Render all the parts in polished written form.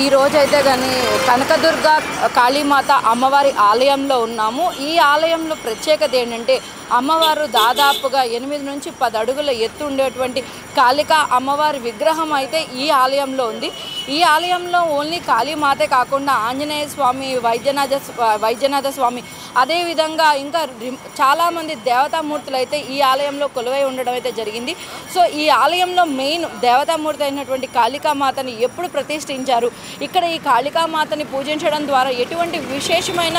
ఈ రోజైతే కానీ కనకదుర్గ కాళీమాత అమ్మవారి ఆలయంలో ఉన్నాము. ఈ ఆలయంలో ప్రత్యేకత ఏంటంటే అమ్మవారు దాదాపుగా 8 నుంచి 10 అడుగుల ఎత్తు ఉండేటువంటి కాళికా అమ్మవారి విగ్రహం అయితే ఈ ఆలయంలో ఉంది. ఈ ఆలయంలో ఓన్లీ కాళీమాతే కాకుండా ఆంజనేయ స్వామి, వైద్యనాథ స్వామి, అదేవిధంగా ఇంకా చాలామంది దేవతామూర్తులు అయితే ఈ ఆలయంలో కొలువై ఉండడం అయితే జరిగింది. సో ఈ ఆలయంలో మెయిన్ దేవతామూర్తి అయినటువంటి కాళికామాతని ఎప్పుడు ప్రతిష్ఠించారు, ఇక్కడ ఈ కాళికామాతని పూజించడం ద్వారా ఎటువంటి విశేషమైన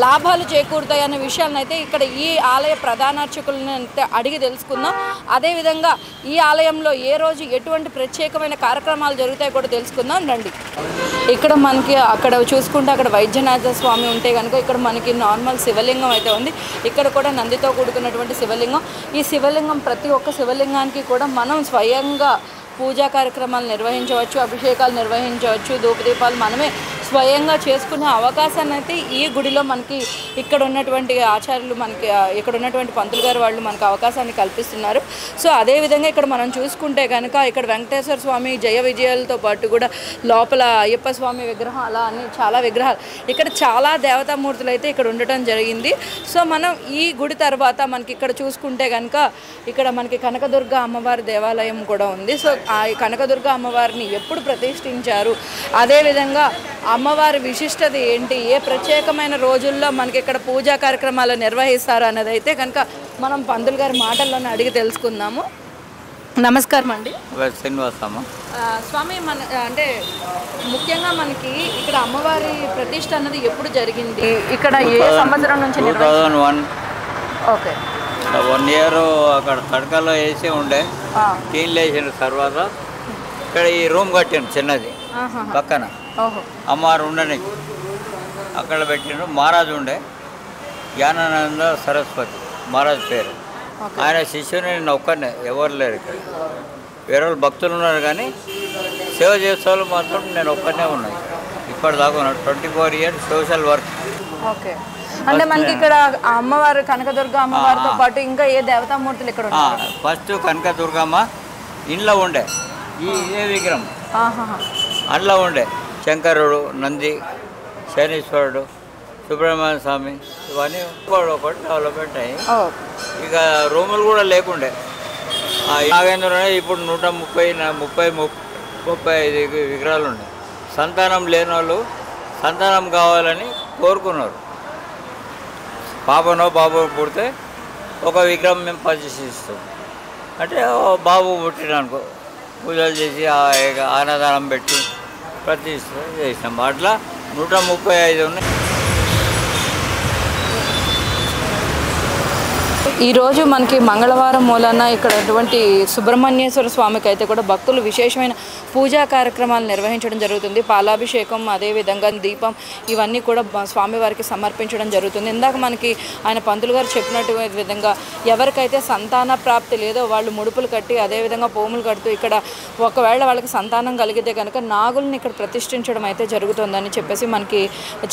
లాభాలు చేకూరుతాయి అనే విషయాలను అయితే ఇక్కడ ఈ ఆలయ ప్రధాన అర్చకులను అడిగి తెలుసుకుందాం. అదేవిధంగా ఈ ఆలయంలో ఏ రోజు ఎటువంటి ప్రత్యేకమైన కార్యక్రమాలు జరుగుతాయో కూడా తెలుసుకుందాం రండి. ఇక్కడ మనకి అక్కడ చూసుకుంటే అక్కడ వైద్యనాథ స్వామి ఉంటే కనుక ఇక్కడ మనకి నార్మల్ శివలింగం అయితే ఉంది. ఇక్కడ కూడా నందితో కూడుకున్నటువంటి శివలింగం. ఈ శివలింగం ప్రతి ఒక్క శివలింగానికి కూడా మనం స్వయంగా పూజా కార్యక్రమాలు నిర్వహించవచ్చు, అభిషేకాలు నిర్వహించవచ్చు, ధూపదీపాలు మనమే స్వయంగా చేసుకునే అవకాశాన్ని అయితే ఈ గుడిలో మనకి ఇక్కడ ఉన్నటువంటి ఆచార్యులు మనకి ఇక్కడ ఉన్నటువంటి పంతులు గారు వాళ్ళు మనకు అవకాశాన్ని కల్పిస్తున్నారు. సో అదేవిధంగా ఇక్కడ మనం చూసుకుంటే కనుక ఇక్కడ వెంకటేశ్వర స్వామి జయ విజయాలతో పాటు కూడా లోపల అయ్యప్ప స్వామి విగ్రహం, అలా అన్ని చాలా విగ్రహాలు, ఇక్కడ చాలా దేవతామూర్తులు అయితే ఇక్కడ ఉండటం జరిగింది. సో మనం ఈ గుడి తర్వాత మనకి ఇక్కడ చూసుకుంటే కనుక ఇక్కడ మనకి కనకదుర్గ అమ్మవారి దేవాలయం కూడా ఉంది. సో ఆ కనకదుర్గ అమ్మవారిని ఎప్పుడు ప్రతిష్ఠించారు, అదేవిధంగా అమ్మవారి విశిష్టత ఏంటి, ఏ ప్రత్యేకమైన రోజుల్లో మనకి ఇక్కడ పూజా కార్యక్రమాలు నిర్వహిస్తారు అన్నది అయితే కనుక మనం పంతులు గారి మాటల్లోనే అడిగి తెలుసుకుందాము. నమస్కారం అండి. శ్రీనివాసమ్మ స్వామి, మన అంటే ముఖ్యంగా మనకి ఇక్కడ అమ్మవారి ప్రతిష్ఠ అన్నది ఎప్పుడు జరిగింది, ఇక్కడ ఏ సంవత్సరం నుంచి? 2001. ఓకే, 1 year అక్కడ తడకలో వేసి ఉండే టీన్లు వేసిన తర్వాత ఇక్కడ ఈ రూమ్ కట్టాను చిన్నది పక్కన, అమ్మవారు ఉండని అక్కడ పెట్టిండు. మహారాజు ఉండే జ్ఞానానంద సరస్వతి మహారాజు పేరు. ఆయన శిష్యుని నేను ఒక్కనే, ఎవరు లేరు ఇక్కడ. వేరే వాళ్ళు భక్తులు ఉన్నారు కానీ సేవ చేసే వాళ్ళు మాత్రం నేను ఒక్కనే ఉన్నాయి. ఇప్పటిదాకా ఉన్నాను 24 years సోషల్ వర్క్. ఓకే, అంటే మనకి ఇక్కడ అమ్మవారు కనకదుర్గ అమ్మవారితో పాటు ఇంకా ఏ దేవతామూర్తులు ఇక్కడ ఉన్నారు? ఫస్ట్ కనకదుర్గమ్మ ఇంట్లో ఉండే, ఇదే విగ్రహం అందులో ఉండే. శంకరుడు, నంది, శనీశ్వరుడు, సుబ్రహ్మణ్య స్వామి, ఇవన్నీ ఒకటి డెవలప్మెంట్ అయ్యి ఇక రూములు కూడా లేకుండే. నాగేంద్ర ఇప్పుడు 135 విగ్రహాలు ఉన్నాయి. సంతానం లేని వాళ్ళు సంతానం కావాలని కోరుకున్నారు. పాపనో బాబు పుడితే ఒక విగ్రహం మేము ప్రతిష్ఠిస్తాం. అంటే బాబు పుట్టిననుకో పూజలు చేసి అన్నదానం పెట్టి ప్రతిష్ఠ చేసినాం. అట్లా 135 ఉన్నాయి. ఈరోజు మనకి మంగళవారం మూలన ఇక్కడ అటువంటి సుబ్రహ్మణ్యేశ్వర స్వామికి అయితే కూడా భక్తులు విశేషమైన పూజా కార్యక్రమాలు నిర్వహించడం జరుగుతుంది. పాలాభిషేకం, అదేవిధంగా దీపం, ఇవన్నీ కూడా స్వామివారికి సమర్పించడం జరుగుతుంది. ఇందాక మనకి ఆయన పంతులు గారు చెప్పినట్టు విధంగా ఎవరికైతే సంతాన ప్రాప్తి లేదో వాళ్ళు ముడుపులు కట్టి అదేవిధంగా పోములు కడుతూ ఇక్కడ ఒకవేళ వాళ్ళకి సంతానం కలిగితే కనుక నాగుల్ని ఇక్కడ ప్రతిష్ఠించడం అయితే జరుగుతుందని చెప్పేసి మనకి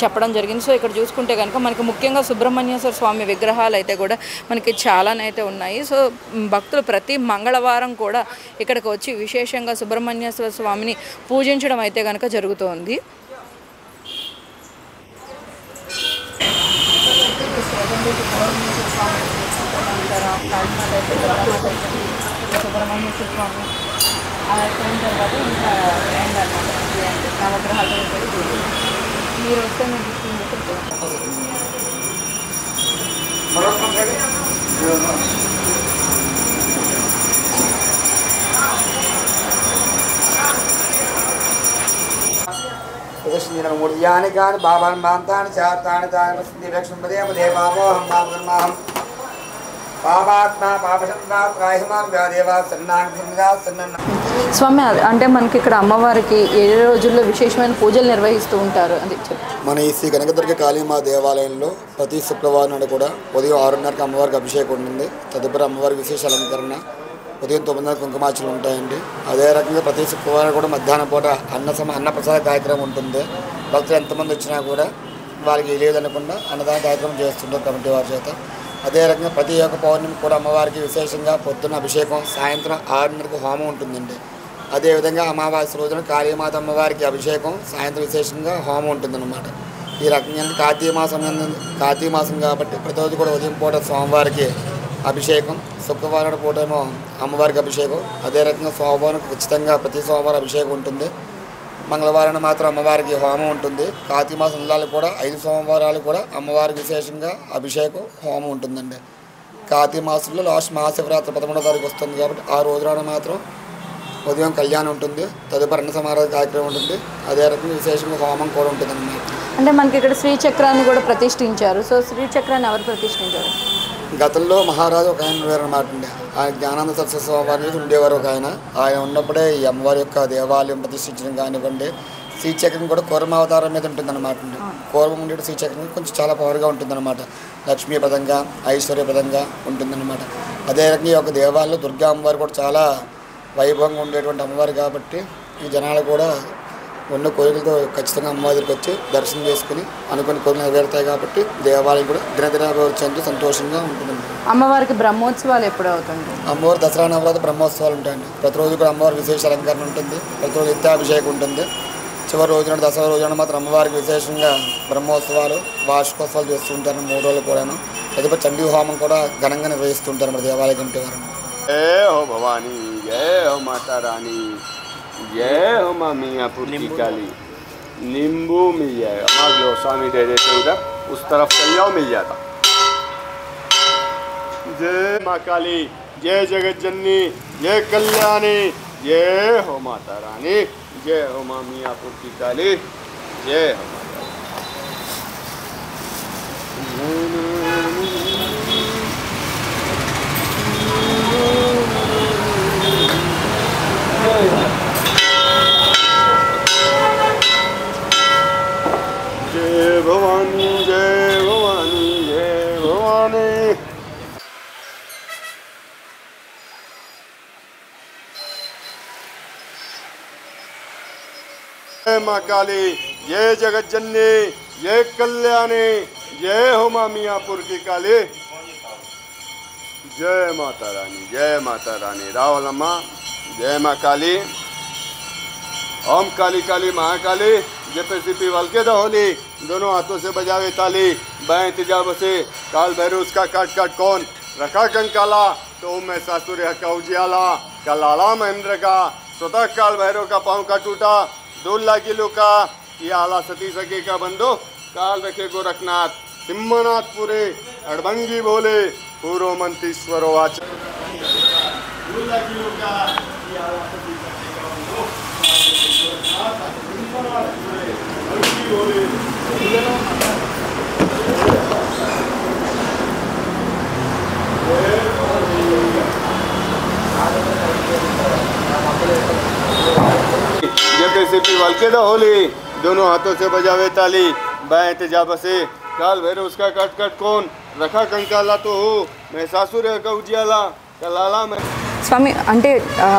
చెప్పడం జరిగింది. సో ఇక్కడ చూసుకుంటే కనుక మనకి ముఖ్యంగా సుబ్రహ్మణ్యేశ్వర స్వామి విగ్రహాలు అయితే కూడా మనకి చాలానైతే ఉన్నాయి. సో భక్తులు ప్రతి మంగళవారం కూడా ఇక్కడికి వచ్చి విశేషంగా సుబ్రహ్మణ్యేశ్వర స్వామిని పూజించడం అయితే కనుక జరుగుతోంది. సుబ్రహ్మణ్యేశ్వర స్వామి అయిపోయిన తర్వాత ఇంకా నవగ్రహాలు మీరు వస్తే మీరు మూర్యాని కాని బాబాన్ బాంతాని చాతాని తాని లక్ష్మీపదేమ దేవామోహం బాబకర్మాహం పాపాత్మా పాపసంతాత్రాయమాన్ దేవా సన్నాంగ. స్వామి, అంటే మనకి ఇక్కడ అమ్మవారికి ఏ రోజుల్లో విశేషమైన పూజలు నిర్వహిస్తూ ఉంటారు అది చెప్పి. మన ఈ శ్రీ కనకదుర్గ కాళీమా దేవాలయంలో ప్రతి శుక్రవారం నాడు కూడా ఉదయం 6:30కి అమ్మవారికి అభిషేకం ఉంటుంది. తదుపరి అమ్మవారికి విశేష అలంకరణ, ఉదయం 9 కుంకుమార్చనలు ఉంటాయండి. అదే రకంగా ప్రతి శుక్రవారం కూడా మధ్యాహ్నం పూట అన్నప్రసాద కార్యక్రమం ఉంటుంది. భక్తులు ఎంతమంది వచ్చినా కూడా వాళ్ళకి లేదనకుండా అన్నదాన కార్యక్రమం చేస్తుంటారు కమిటీ వారి చేత. అదే రకంగా ప్రతి ఒక్క పౌర్ణమి కూడా అమ్మవారికి విశేషంగా పొద్దున్న అభిషేకం, సాయంత్రం 6:30కి హోమం ఉంటుందండి. అదేవిధంగా అమావాస్య రోజున కాళీమాత అమ్మవారికి అభిషేకం, సాయంత్రం విశేషంగా హోమం ఉంటుందన్నమాట. ఈ రకంగా కార్తీక మాసం కాబట్టి ప్రతిరోజు కూడా ఉదయం పూట స్వామివారికి అభిషేకం, శుక్రవారం పూట ఏమో అమ్మవారికి అభిషేకం, అదే రకంగా సోమవారం ఖచ్చితంగా ప్రతి సోమవారం అభిషేకం ఉంటుంది. మంగళవారం మాత్రం అమ్మవారికి హోమం ఉంటుంది. కార్తీక మాసం నెలలు కూడా 5 సోమవారాలు కూడా అమ్మవారికి విశేషంగా అభిషేకం, హోమం ఉంటుందండి. కార్తీక మాసంలో లాస్ట్ మహాశివరాత్రి 11వ తారీఖు వస్తుంది కాబట్టి ఆ రోజున మాత్రం ఉదయం కళ్యాణం ఉంటుంది, తదుపరి అన్న సమారాధన కార్యక్రమం ఉంటుంది. అదే రకంగా విశేషంగా హోమం కూడా ఉంటుంది అన్నమాట. అంటే మనకి ఇక్కడ శ్రీచక్రాన్ని కూడా ప్రతిష్ఠించారు. సో శ్రీచక్రాన్ని ఎవరు ప్రతిష్ఠించారు? గతంలో మహారాజు ఒక ఆయన ఉండేవారన్నమాట అండి. ఆయన జ్ఞానానంద సరస్వతి స్వామి ఉండేవారు ఒక ఆయన. ఆయన ఉన్నప్పుడే ఈ అమ్మవారి యొక్క దేవాలయం ప్రతిష్ఠించడం కానివ్వండి, శ్రీచక్రం కూడా కూర్మావతారం మీద ఉంటుందన్నమాట అండి. కూర్మం ఉండే శ్రీచక్రం కొంచెం చాలా పవర్గా ఉంటుందన్నమాట. లక్ష్మీప్రదంగా, ఐశ్వర్యప్రదంగా ఉంటుందన్నమాట. అదే రకంగా ఈ యొక్క దేవాలయంలో దుర్గా అమ్మవారు కూడా చాలా వైభవంగా ఉండేటువంటి అమ్మవారు కాబట్టి ఈ జనాలు కూడా ఉన్న కోరికలతో ఖచ్చితంగా అమ్మవారి దగ్గరికి వచ్చి దర్శనం చేసుకుని అనుకున్న కోరికలు నెరవేరుతాయి కాబట్టి దేవాలయం కూడా దినదినాభివృద్ధి చెందుతూ సంతోషంగా ఉంటుందండి. అమ్మవారికి బ్రహ్మోత్సవాలు ఎప్పుడు అవుతుంది? అమ్మవారి దసరా నవరాత్రి బ్రహ్మోత్సవాలు ఉంటాయండి. ప్రతిరోజు కూడా అమ్మవారి విశేష అలంకరణ ఉంటుంది, ప్రతిరోజు నిత్యాభిషేకం ఉంటుంది. చివరి రోజున దసరా రోజున మాత్రం అమ్మవారికి విశేషంగా బ్రహ్మోత్సవాలు, వార్షికోత్సవాలు చేస్తూ ఉంటారు 3 రోజులు కూడాను. తదుపరి చండీ హోమం కూడా ఘనంగా నిర్వహిస్తుంటారు మన దేవాలయ కమిటీ వారు. जय हो भवानी, जय हो माता रानी, जय हो माँ मियाँपुर की काली। नींबू मिल जाएगा, माँ लो स्वामी दे देते उधर, उस तरफ चल जाओ मिल जाता। जय माँ काली, जय जगत जननी, जय कल्याणी, जय हो माता रानी, जय हो माँ मियाँपुर की काली, जय हो माता जय भवानी, जय भवानी, जय भवानी। जय माँ काली, जय जगत जननी, जय कल्याणी, जय हो माँ मियाँपुर की काली, जय माता रानी, जय माता रानी। रावलम्मा, जय माँ काली। ओम काली काली महाकाली, जपसीपी वलके होली, दोनों हाथों से बजावे ताली, बाएं तिजा बसे, काल भैरव उसका काट काट कौन, रखा कंकाला, तो मैं सासुर का उजियाला, कलाला महेंद्र का, स्वतः काल भैरव का पाँव का टूटा, 2 लाख किलो का, ये आला सती सके का बंदो, काल रखे गोरखनाथ, सिम्मनाथ पूरे, अड़भंगी बोले, पूर्व मंतीश्वर वाच। 2 लाख किलो का, ये आला सती सके का बंदो, जपसीपी वलके होली, दोनों हाथों से बजावे ताली, बाएं तेजा बसे, काल भैरव उसका काट काट कौन, रखा कंकाला तो हो, मैं सासुर का उजियाला, कलाला मैं। స్వామి, అంటే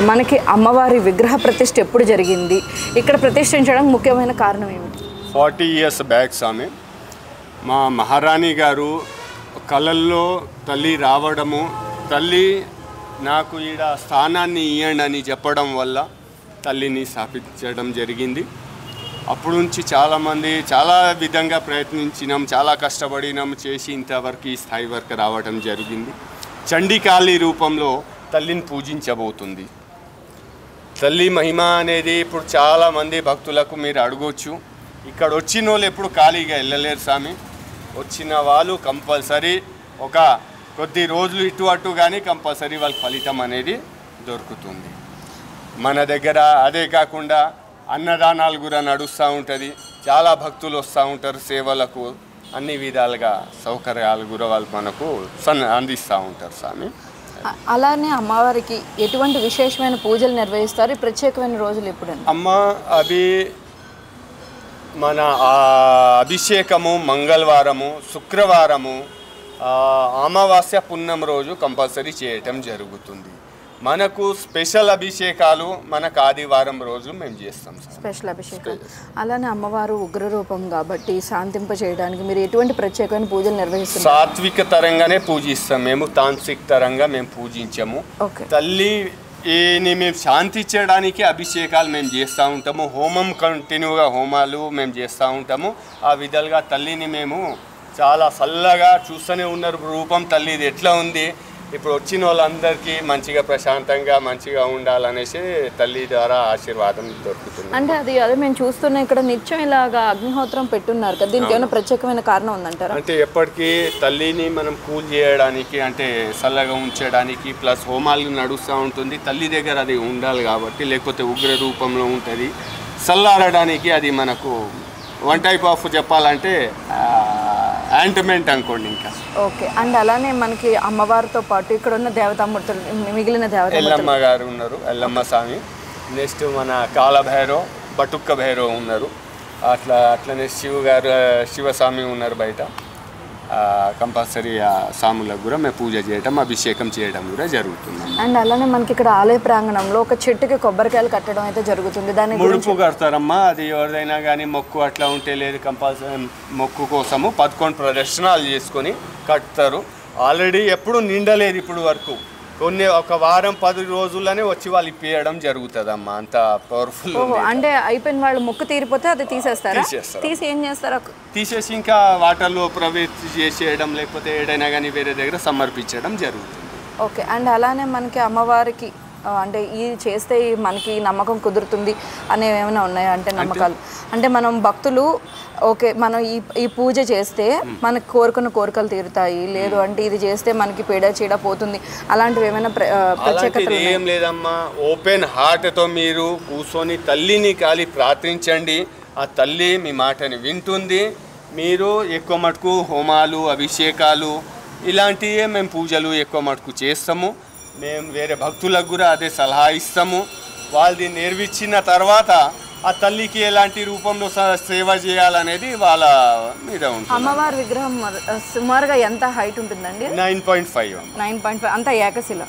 మనకి అమ్మవారి విగ్రహ ప్రతిష్ఠ ఎప్పుడు జరిగింది? ఇక్కడ ప్రతిష్ఠించడానికి ముఖ్యమైన కారణం ఏమిటి? 40 years బ్యాక్ స్వామి, మా మహారాణి గారు కళల్లో తల్లి రావడము, తల్లి నాకు ఈడ స్థానాన్ని ఇవ్వండి అని చెప్పడం వల్ల తల్లిని స్థాపించడం జరిగింది. అప్పటి నుంచి చాలామంది చాలా విధంగా ప్రయత్నించినాం, చాలా కష్టపడినాం, చేసి ఇంతవరకు ఈ స్థాయి వరకు రావడం జరిగింది. చండీకాళి రూపంలో తల్లిని పూజించబోతుంది. తల్లి మహిమ అనేది ఇప్పుడు చాలామంది భక్తులకు మీరు అడగొచ్చు. ఇక్కడ వచ్చిన వాళ్ళు ఎప్పుడు ఖాళీగా వెళ్ళలేరు స్వామి. వచ్చిన వాళ్ళు కంపల్సరీ ఒక కొద్ది రోజులు ఇటు అటు కానీ కంపల్సరీ వాళ్ళకి ఫలితం అనేది దొరుకుతుంది మన దగ్గర. అదే కాకుండా అన్నదానాలు కూడా నడుస్తూ ఉంటుంది. చాలా భక్తులు వస్తూ ఉంటారు సేవలకు, అన్ని విధాలుగా సౌకర్యాలు కూడా వాళ్ళు మనకు అందిస్తూ ఉంటారు స్వామి. అలానే అమ్మవారికి ఎటువంటి విశేషమైన పూజలు నిర్వహిస్తారు? ప్రత్యేకమైన రోజులు ఎప్పుడండి? అమ్మ అవి మన అభిషేకము మంగళవారము, శుక్రవారము, అమావాస్య పున్నం రోజు కంపల్సరీ చేయటం జరుగుతుంది. మనకు స్పెషల్ అభిషేకాలు మనకు ఆదివారం రోజు మేము చేస్తాం. స్పెషల్ అభిషేకాలు. అలానే అమ్మవారు ఉగ్ర రూపం కాబట్టి శాంతింప చేయడానికి మీరు ఎటువంటి ప్రత్యేకమైన పూజలు నిర్వహిస్తారు? సాత్విక తరంగానే పూజిస్తాం మేము, తాంత్రిక తరంగా మేము పూజించము. తల్లి ఈయన్ని మేము శాంతి ఇచ్చడానికి అభిషేకాలు మేము చేస్తూ ఉంటాము. హోమం కంటిన్యూగా హోమాలు మేము చేస్తూ ఉంటాము. ఆ విధాలుగా తల్లిని మేము చాలా చల్లగా చూస్తూనే ఉన్నారు. రూపం తల్లిది ఎట్లా ఉంది, ఇప్పుడు వచ్చిన వాళ్ళందరికీ మంచిగా ప్రశాంతంగా మంచిగా ఉండాలనేసి తల్లి ద్వారా ఆశీర్వాదం దొరుకుతుంది. అంటే అదే మేము చూస్తున్నా ఇక్కడ నిత్యం ఇలాగా అగ్నిహోత్రం పెట్టున్నారు కదా, దీనికి ఏమైనా ప్రత్యేకమైన కారణం ఉందంటారా? అంటే ఎప్పటికీ తల్లిని మనం కూల్ చేయడానికి, అంటే చల్లగా ఉంచడానికి, ప్లస్ హోమాలు నడుస్తూ ఉంటుంది. తల్లి దగ్గర అది ఉండాలి కాబట్టి, లేకపోతే ఉగ్ర రూపంలో ఉంటుంది. చల్లారడానికి అది మనకు వన్ టైప్ ఆఫ్ చెప్పాలంటే యాంటిమెంట్ అనుకోండి. ఇంకా ఓకే. అండ్ అలానే మనకి అమ్మవారితో పాటు ఇక్కడ ఉన్న దేవతామూర్తులు, మిగిలిన ఎల్లమ్మ గారు ఉన్నారు, ఎల్లమ్మ స్వామి. నెక్స్ట్ మన కాలభైరవ్, బటుక్క భైరవ్ ఉన్నారు. అట్లనే శివస్వామి ఉన్నారు బయట. కంపల్సరీ ఆ స్వాములకు కూడా మేము పూజ చేయడం, అభిషేకం చేయడం కూడా జరుగుతుంది. అండ్ అలానే మనకి ఇక్కడ ఆలయ ప్రాంగణంలో ఒక చెట్టుకి కొబ్బరికాయలు కట్టడం అయితే జరుగుతుంది. దాని ముడుపు కడతారమ్మా. అది ఎవరిదైనా కానీ మొక్కు అట్లా ఉంటే లేదు, కంపల్సరీ మొక్కు కోసము 11 ప్రదర్శనలు చేసుకొని కడతారు. ఆల్రెడీ ఎప్పుడు నిండలేదు ఇప్పుడు వరకు. ఒక వారం 10 రోజుల్లోనే వచ్చి వాళ్ళు ఇప్పియడం జరుగుతుందమ్మా. అంత పవర్ఫుల్. అంటే అయిపోయిన వాళ్ళు మొక్కు తీరిపోతే అది తీసేస్తారా? తీసి ఏం చేస్తారా? తీసేసి ఇంకా వాటర్లో ప్రవేశ చేసేయడం, లేకపోతే ఏదైనా కానీ వేరే దగ్గర సమర్పించడం జరుగుతుంది. ఓకే. అండ్ అలానే మనకి అమ్మవారికి అంటే ఇది చేస్తే మనకి నమ్మకం కుదురుతుంది అనేవి ఏమైనా ఉన్నాయా? అంటే నమ్మకాలు అంటే మనం భక్తులు ఓకే మనం ఈ పూజ చేస్తే మనకు కోరుకున్న కోరికలు తీరుతాయి, లేదు అంటే ఇది చేస్తే మనకి పీడ చీడ పోతుంది, అలాంటివి ఏమైనా ప్రత్యేకతలు? ఏం లేదమ్మా. ఓపెన్ హార్ట్తో మీరు కూర్చొని తల్లిని కాలి ప్రార్థించండి. ఆ తల్లి మీ మాటని వింటుంది. మీరు ఎక్కువ మటుకు హోమాలు, అభిషేకాలు ఇలాంటివే మేము పూజలు ఎక్కువ మటుకు చేస్తాము. మేము వేరే భక్తులకు కూడా అదే సలహా ఇస్తాము. వాళ్ళది నేర్పించిన తర్వాత ఆ తల్లికి ఎలాంటి రూపంలో సేవ చేయాలనేది వాళ్ళ మీద ఉంటుంది. అమ్మవారి విగ్రహం సుమారుగా ఎంత హైట్ ఉంటుందండి? 9.5. 9.5 అంతా ఏకశిల,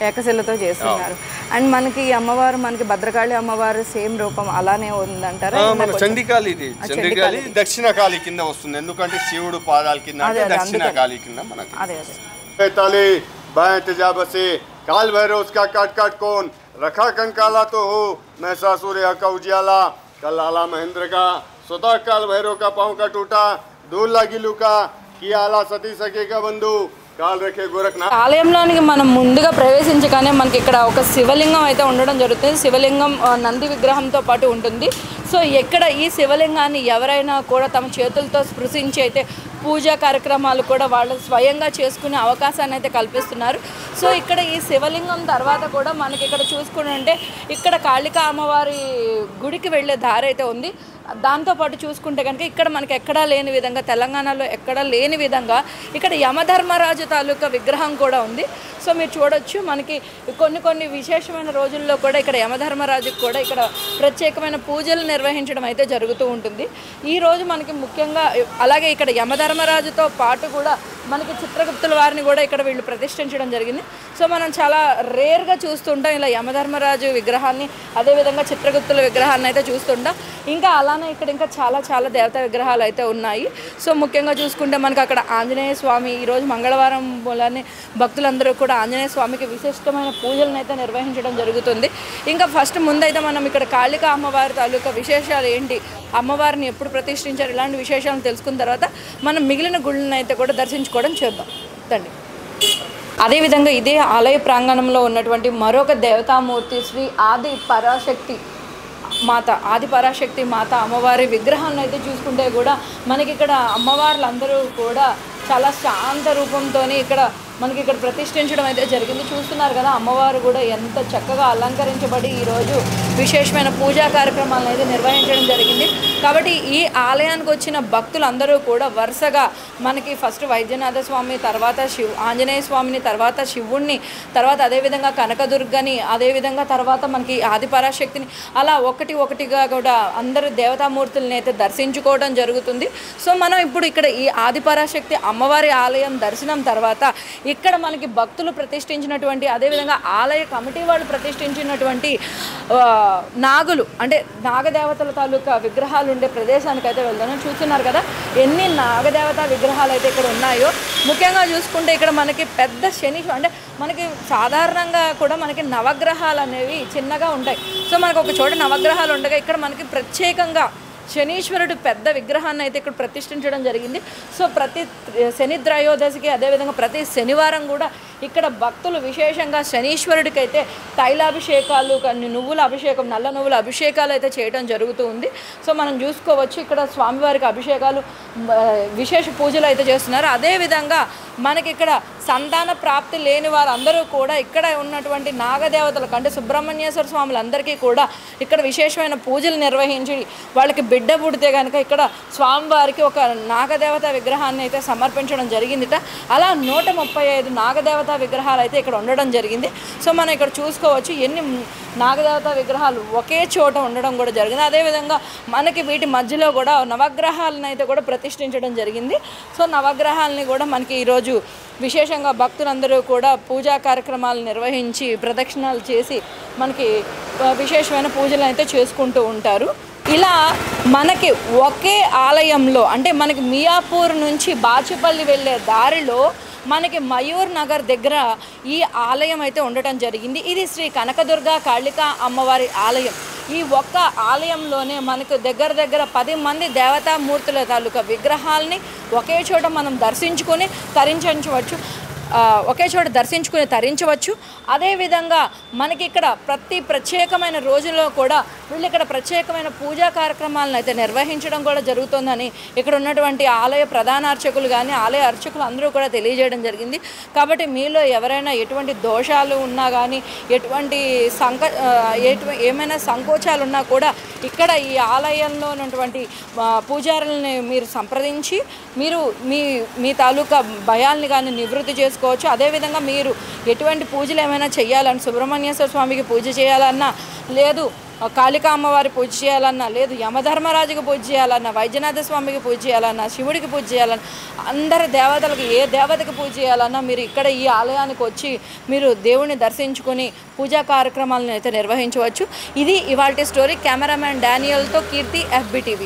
ఏకశిలతో చేస్తున్నారు. అండ్ మనకి అమ్మవారు, మనకి భద్రకాళి అమ్మవారు సేమ్ రూపం అలానే ఉందంటారా? చండికాళి, ఇది చండికాళి దక్షిణకాళి కింద వస్తుంది. ఎందుకంటే శివుడు పాదాల కింద, దక్షిణకాళి కింద మనకి. అదే बाएं तेजाब से काल भैरव उसका काट काट कौन रखा कंकाला तो हो मैं सासुरिया का उजियाला कल आला महेंद्र का स्वतः काल भैरव का पाँव का टूटा दूर लागी लुका किया आला सती सके का बंधु కాల్ రేఖే గోరఖ్నాథ్. ఆలయంలోనికి మనం ముందుగా ప్రవేశించగానే మనకి ఇక్కడ ఒక శివలింగం అయితే ఉండడం జరుగుతుంది. శివలింగం నంది విగ్రహంతో పాటు ఉంటుంది. సో ఇక్కడ ఈ శివలింగాన్ని ఎవరైనా కూడా తమ చేతులతో స్పృశించి అయితే పూజా కార్యక్రమాలు కూడా వాళ్ళు స్వయంగా చేసుకునే అవకాశాన్ని అయితే కల్పిస్తున్నారు. సో ఇక్కడ ఈ శివలింగం తర్వాత కూడా మనకి ఇక్కడ చూసుకుంటే ఇక్కడ కాళికా అమ్మవారి గుడికి వెళ్ళే దారి అయితే ఉంది. దాంతోపాటు చూసుకుంటే కనుక ఇక్కడ మనకి ఎక్కడా లేని విధంగా, తెలంగాణలో ఎక్కడా లేని విధంగా ఇక్కడ యమధర్మరాజు తాలూకా విగ్రహం కూడా ఉంది. సో మీరు చూడొచ్చు, మనకి కొన్ని విశేషమైన రోజుల్లో కూడా ఇక్కడ యమధర్మరాజుకి కూడా ఇక్కడ ప్రత్యేకమైన పూజలు నిర్వహించడం అయితే జరుగుతూ ఉంటుంది. ఈరోజు మనకి ముఖ్యంగా అలాగే ఇక్కడ యమధర్మరాజుతో పాటు కూడా మనకి చిత్రగుప్తుల వారిని కూడా ఇక్కడ వీళ్ళు ప్రతిష్ఠించడం జరిగింది. సో మనం చాలా రేర్గా చూస్తుంటాం ఇలా యమధర్మరాజు విగ్రహాన్ని, అదేవిధంగా చిత్రగుప్తుల విగ్రహాన్ని అయితే చూస్తుంటాం. ఇంకా అలానే ఇక్కడ ఇంకా చాలా దేవతా విగ్రహాలు అయితే ఉన్నాయి. సో ముఖ్యంగా చూసుకుంటే మనకి అక్కడ ఆంజనేయ స్వామి, ఈరోజు మంగళవారం మూలాన్ని భక్తులందరూ కూడా ఆంజనేయ స్వామికి విశిష్టమైన పూజలను అయితే నిర్వహించడం జరుగుతుంది. ఇంకా ఫస్ట్ ముందైతే మనం ఇక్కడ కాళికా అమ్మవారి తాలూకా విశేషాలు ఏంటి, అమ్మవారిని ఎప్పుడు ప్రతిష్ఠించారు, ఇలాంటి విశేషాలను తెలుసుకున్న తర్వాత మనం మిగిలిన గుళ్ళను అయితే కూడా దర్శించుకోవడం చేద్దాం తండ్రి. అదేవిధంగా ఇదే ఆలయ ప్రాంగణంలో ఉన్నటువంటి మరొక దేవతామూర్తి శ్రీ ఆది పరాశక్తి మాత అమ్మవారి విగ్రహాన్ని అయితే చూసుకుంటే కూడా మనకి ఇక్కడ అమ్మవార్లందరూ కూడా చాలా శాంత రూపంతో మనకి ఇక్కడ ప్రతిష్ఠించడం అయితే జరిగింది. చూస్తున్నారు కదా అమ్మవారు కూడా ఎంత చక్కగా అలంకరించబడి ఈరోజు విశేషమైన పూజా కార్యక్రమాలను అయితే నిర్వహించడం జరిగింది. కాబట్టి ఈ ఆలయానికి వచ్చిన భక్తులందరూ కూడా వరుసగా మనకి ఫస్ట్ వైద్యనాథ స్వామి, తర్వాత ఆంజనేయ స్వామిని, తర్వాత శివుణ్ణి, తర్వాత అదేవిధంగా కనకదుర్గని, అదేవిధంగా తర్వాత మనకి ఆదిపరాశక్తిని, అలా ఒకటిగా కూడా అందరూ దేవతామూర్తులని అయితే దర్శించుకోవడం జరుగుతుంది. సో మనం ఇప్పుడు ఇక్కడ ఈ ఆదిపరాశక్తి అమ్మవారి ఆలయం దర్శనం తర్వాత ఇక్కడ మనకి భక్తులు ప్రతిష్ఠించినటువంటి అదేవిధంగా ఆలయ కమిటీ వాళ్ళు ప్రతిష్ఠించినటువంటి నాగులు అంటే నాగదేవతల తాలూకా విగ్రహాలు ఉండే ప్రదేశానికి అయితే వెళ్తాను. చూస్తున్నారు కదా ఎన్ని నాగదేవత విగ్రహాలు అయితే ఇక్కడ ఉన్నాయో. ముఖ్యంగా చూసుకుంటే ఇక్కడ మనకి పెద్ద అంటే మనకి సాధారణంగా కూడా మనకి నవగ్రహాలు అనేవి చిన్నగా ఉంటాయి. సో మనకు ఒక చోట నవగ్రహాలు ఉండగా ఇక్కడ మనకి ప్రత్యేకంగా శనీశ్వరుడు పెద్ద విగ్రహాన్ని అయితే ఇక్కడ ప్రతిష్ఠించడం జరిగింది. సో ప్రతి శని త్రయోదశికి అదేవిధంగా ప్రతి శనివారం కూడా ఇక్కడ భక్తులు విశేషంగా శనీశ్వరుడికి అయితే తైలాభిషేకాలు కొన్ని నువ్వుల అభిషేకం నల్ల నువ్వుల అభిషేకాలు అయితే చేయడం జరుగుతూ ఉంది. సో మనం చూసుకోవచ్చు ఇక్కడ స్వామివారికి అభిషేకాలు విశేష పూజలు అయితే చేస్తున్నారు. అదేవిధంగా మనకి ఇక్కడ సంతాన ప్రాప్తి లేని వారందరూ కూడా ఇక్కడ ఉన్నటువంటి నాగదేవతలకు అంటే సుబ్రహ్మణ్యేశ్వర స్వాములందరికీ కూడా ఇక్కడ విశేషమైన పూజలు నిర్వహించి వాళ్ళకి బిడ్డ పుడితే కనుక ఇక్కడ స్వామివారికి ఒక నాగదేవత విగ్రహాన్ని అయితే సమర్పించడం జరిగిందిట. అలా 135 నాగదేవత విగ్రహాలు అయితే ఇక్కడ ఉండడం జరిగింది. సో మనం ఇక్కడ చూసుకోవచ్చు ఎన్ని నాగదేవత విగ్రహాలు ఒకే చోట ఉండడం కూడా జరిగింది. అదేవిధంగా మనకి వీటి మధ్యలో కూడా నవగ్రహాలను అయితే కూడా ప్రతిష్ఠించడం జరిగింది. సో నవగ్రహాలని కూడా మనకి ఈరోజు విశేషంగా భక్తులందరూ కూడా పూజా కార్యక్రమాలు నిర్వహించి ప్రదక్షిణాలు చేసి మనకి విశేషమైన పూజలు అయితే చేసుకుంటూ ఉంటారు. ఇలా మనకి ఒకే ఆలయంలో అంటే మనకి మియాపూర్ నుంచి బాచుపల్లి వెళ్ళే దారిలో మనకి మయూర్ నగర్ దగ్గర ఈ ఆలయం అయితే ఉండటం జరిగింది. ఇది శ్రీ కనకదుర్గ కాళికా అమ్మవారి ఆలయం. ఈ ఒక్క ఆలయంలోనే మనకు దగ్గర 10 మంది దేవతామూర్తుల తాలూకా విగ్రహాలని ఒకే చోట మనం దర్శించుకొని తరించవచ్చు. అదేవిధంగా మనకి ఇక్కడ ప్రతి ప్రత్యేకమైన రోజుల్లో కూడా వీళ్ళు ఇక్కడ ప్రత్యేకమైన పూజా కార్యక్రమాలను అయితే నిర్వహించడం కూడా జరుగుతుందని ఇక్కడ ఉన్నటువంటి ఆలయ ప్రధాన అర్చకులు కానీ ఆలయ అర్చకులు అందరూ కూడా తెలియజేయడం జరిగింది. కాబట్టి మీలో ఎవరైనా ఎటువంటి దోషాలు ఉన్నా కానీ ఎటువంటి ఏమైనా సంకోచాలు ఉన్నా కూడా ఇక్కడ ఈ ఆలయంలో ఉన్నటువంటి పూజారులని మీరు సంప్రదించి మీరు మీ తాలూకా భయాల్ని కానీ నివృత్తి చేసుకోవచ్చు. అదేవిధంగా మీరు ఎటువంటి పూజలు ఏమైనా చేయాలన్నా సుబ్రహ్మణ్యేశ్వర స్వామికి పూజ చేయాలన్నా లేదు కాళికా అమ్మవారి పూజ చేయాలన్నా లేదు యమధర్మరాజుకి పూజ చేయాలన్నా వైద్యనాథ స్వామికి పూజ చేయాలన్నా శివుడికి పూజ చేయాలన్నా అందరి దేవతలకు ఏ దేవతకి పూజ చేయాలన్నా మీరు ఇక్కడ ఈ ఆలయానికి వచ్చి మీరు దేవుణ్ణి దర్శించుకొని పూజా కార్యక్రమాలను అయితే నిర్వహించవచ్చు. ఇది ఇవాల్టి స్టోరీ. కెమెరామ్యాన్ డానియల్తో కీర్తి, FBTV.